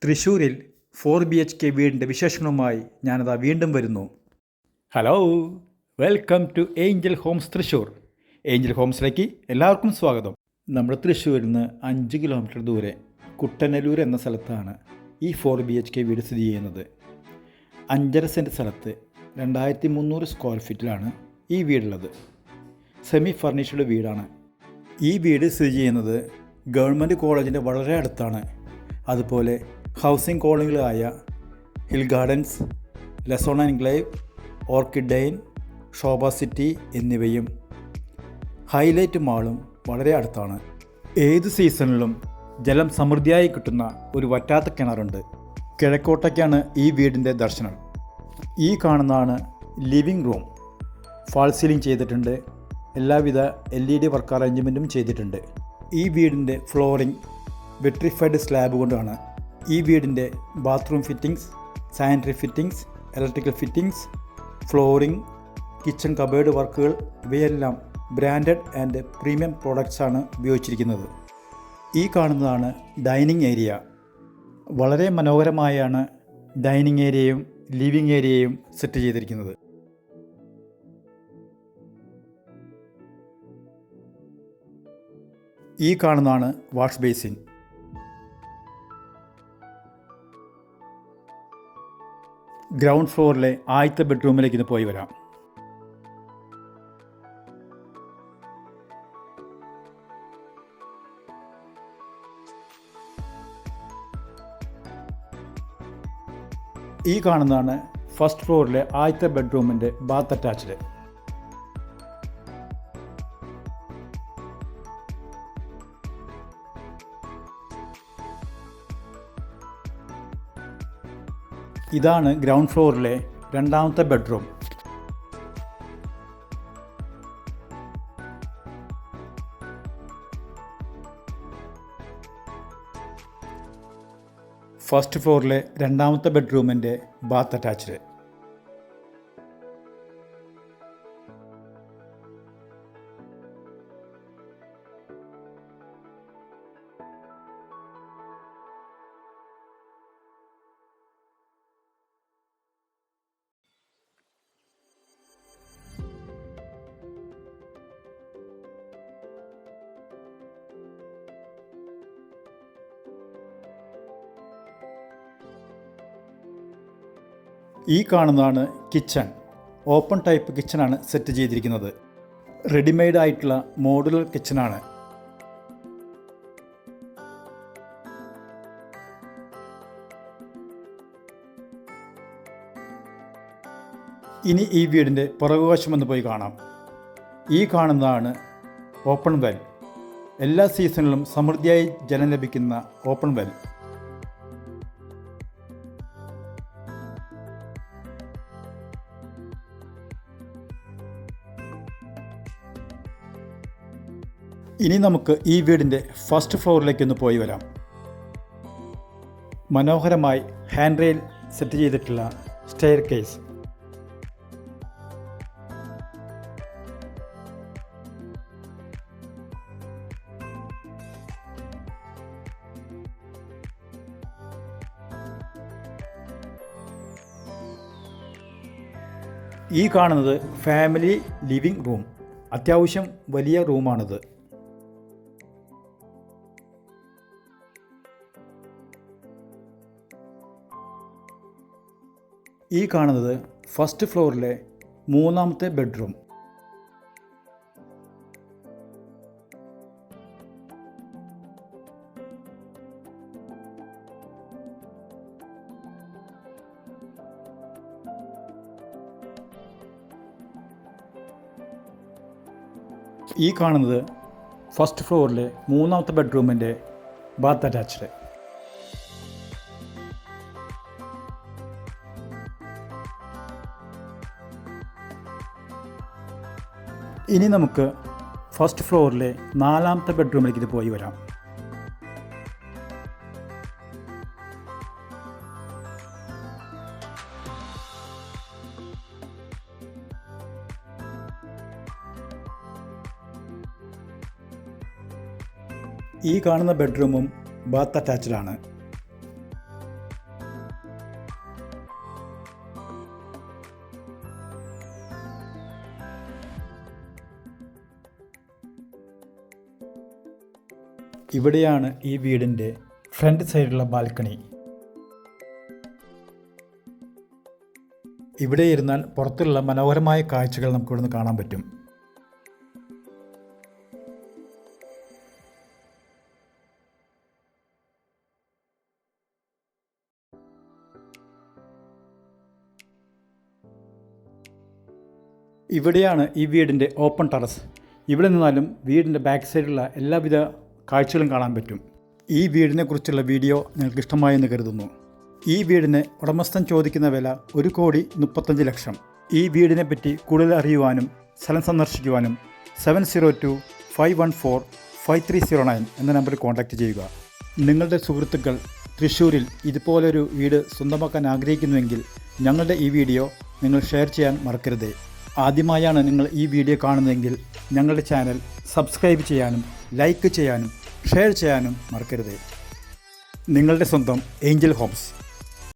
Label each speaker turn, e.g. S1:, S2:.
S1: തൃശ്ശൂരിൽ 4 BHK വീടിൻ്റെ വിശേഷങ്ങളുമായി ഞാനതാ വീണ്ടും വരുന്നു. Hello, welcome to Angel Homes Thrissur. Angel ഹോംസിലേക്ക് എല്ലാവർക്കും സ്വാഗതം. നമ്മുടെ തൃശ്ശൂരിൽ നിന്ന് 5 കിലോമീറ്റർ ദൂരെ കുട്ടനല്ലൂർ എന്ന സ്ഥലത്താണ് ഈ 4 BHK വീട് സ്ഥിതി ചെയ്യുന്നത്. 5.5 സെൻറ്റ് സ്ഥലത്ത് 2300 സ്ക്വയർ ഫീറ്റിലാണ് ഈ വീടുള്ളത്. സെമി ഫർണിഷ്ഡ് വീടാണ്. ഈ വീട് സ്ഥിതി ചെയ്യുന്നത് ഗവൺമെൻറ് കോളേജിൻ്റെ വളരെ അടുത്താണ്. അതുപോലെ ഹൗസിംഗ് കോളനികളായ ഹിൽ ഗാർഡൻസ്, ലസോൺ എൻക്ലേവ്, ഓർക്കിഡ് ഡെയിൻ, ശോഭ സിറ്റി എന്നിവയും ഹൈലൈറ്റ് മാളും വളരെ അടുത്താണ്. ഏത് സീസണിലും ജലം സമൃദ്ധിയായി കിട്ടുന്ന ഒരു വറ്റാത്ത കിണറുണ്ട്. കിഴക്കോട്ടേക്കാണ് ഈ വീടിൻ്റെ ദർശനം. ഈ കാണുന്നതാണ് ലിവിംഗ് റൂം. ഫാൾ സീലിംഗ് ചെയ്തിട്ടുണ്ട്. എല്ലാവിധ LED വർക്ക് അറേഞ്ച്മെൻറ്റും ചെയ്തിട്ടുണ്ട്. ഈ വീടിൻ്റെ ഫ്ലോറിംഗ് വെട്രിഫൈഡ് സ്ലാബ് കൊണ്ടാണ്. ഈ വീടിൻ്റെ bathroom fittings, sanitary fittings, electrical fittings, flooring, kitchen cupboard വർക്കുകൾ ഇവയെല്ലാം ബ്രാൻഡഡ് ആൻഡ് പ്രീമിയം പ്രോഡക്ട്സാണ് ഉപയോഗിച്ചിരിക്കുന്നത്. ഈ കാണുന്നതാണ് ഡൈനിങ് ഏരിയ. വളരെ മനോഹരമായാണ് ഡൈനിങ് ഏരിയയും ലിവിംഗ് ഏരിയയും സെറ്റ് ചെയ്തിരിക്കുന്നത്. ഈ കാണുന്നതാണ് വാഷ് ബേസിൻ. ഗ്രൗണ്ട് ഫ്ലോറിലെ ആദ്യത്തെ ബെഡ്റൂമിലേക്ക് ഇന്ന് പോയി വരാം. ഈ കാണുന്നതാണ് ഫസ്റ്റ് ഫ്ലോറിലെ ആദ്യത്തെ ബെഡ്റൂമിൻ്റെ ബാത്ത് അറ്റാച്ച്ഡ്. ഇതാണ് ഗ്രൗണ്ട് ഫ്ലോറിലെ രണ്ടാമത്തെ ബെഡ്റൂം. ഫസ്റ്റ് ഫ്ലോറിലെ രണ്ടാമത്തെ ബെഡ്റൂമിൻ്റെ ബാത്ത് അറ്റാച്ച്ഡ്. ഈ കാണുന്നതാണ് കിച്ചൺ. ഓപ്പൺ ടൈപ്പ് കിച്ചണാണ് സെറ്റ് ചെയ്തിരിക്കുന്നത്. റെഡിമെയ്ഡ് ആയിട്ടുള്ള മോഡുലർ കിച്ചണാണ്. ഇനി ഈ വീടിൻ്റെ പുറകുവശമെന്ന് പോയി കാണാം. ഈ കാണുന്നതാണ് ഓപ്പൺ വെൽ. എല്ലാ സീസണിലും സമൃദ്ധിയായി ജലം ലഭിക്കുന്ന ഓപ്പൺ വെൽ. ഇനി നമുക്ക് ഈ വീടിൻ്റെ ഫസ്റ്റ് ഫ്ലോറിലേക്കൊന്ന് പോയി വരാം. മനോഹരമായി ഹാൻഡ് റെയിൽ സെറ്റ് ചെയ്തിട്ടുള്ള സ്റ്റെയർ കേസ്. ഈ കാണുന്നത് ഫാമിലി ലിവിംഗ് റൂം. അത്യാവശ്യം വലിയ റൂമാണിത്. ഈ കാണുന്നത് ഫസ്റ്റ് ഫ്ലോറിലെ മൂന്നാമത്തെ ബെഡ്റൂം. ഈ കാണുന്നത് ഫസ്റ്റ് ഫ്ലോറിലെ മൂന്നാമത്തെ ബെഡ്റൂമിൻ്റെ ബാത്ത് അറ്റാച്ച്ഡ്. ഇനി നമുക്ക് ഫസ്റ്റ് ഫ്ലോറിലെ നാലാമത്തെ ബെഡ്റൂമിലേക്ക് ഇത് പോയി വരാം. ഈ കാണുന്ന ബെഡ്റൂമും ബാത്ത് അറ്റാച്ച്ഡ് ആണ്. ഇവിടെയാണ് ഈ വീടിൻ്റെ ഫ്രണ്ട് സൈഡിലുള്ള ബാൽക്കണി. ഇവിടെ ഇരുന്നാൽ പുറത്തുള്ള മനോഹരമായ കാഴ്ചകൾ നമുക്കിവിടുന്ന് കാണാൻ പറ്റും. ഇവിടെയാണ് ഈ വീടിൻ്റെ ഓപ്പൺ ടെറസ്. ഇവിടെ നിന്നാലും വീടിൻ്റെ ബാക്ക് സൈഡിലുള്ള എല്ലാവിധ കാഴ്ചകളും കാണാൻ പറ്റും. ഈ വീടിനെ കുറിച്ചുള്ള വീഡിയോ നിങ്ങൾക്ക് ഇഷ്ടമായെന്ന് കരുതുന്നു. ഈ വീടിന് ഉടമസ്ഥൻ ചോദിക്കുന്ന വില 1,35,00,000. ഈ വീടിനെ പറ്റി കൂടുതൽ അറിയുവാനും സ്ഥലം സന്ദർശിക്കുവാനും 7022-514-5309 എന്ന നമ്പറിൽ കോൺടാക്റ്റ് ചെയ്യുക. നിങ്ങളുടെ സുഹൃത്തുക്കൾ തൃശ്ശൂരിൽ ഇതുപോലൊരു വീട് സ്വന്തമാക്കാൻ ആഗ്രഹിക്കുന്നുവെങ്കിൽ ഞങ്ങളുടെ ഈ വീഡിയോ നിങ്ങൾ ഷെയർ ചെയ്യാൻ മറക്കരുത്. ആദ്യമായാണ് നിങ്ങൾ ഈ വീഡിയോ കാണുന്നതെങ്കിൽ ഞങ്ങളുടെ ചാനൽ സബ്സ്ക്രൈബ് ചെയ്യാനും ലൈക്ക് ചെയ്യാനും ഷെയർ ചെയ്യാനും മറക്കരുത്. നിങ്ങളുടെ സ്വന്തം ഏഞ്ചൽ ഹോംസ്.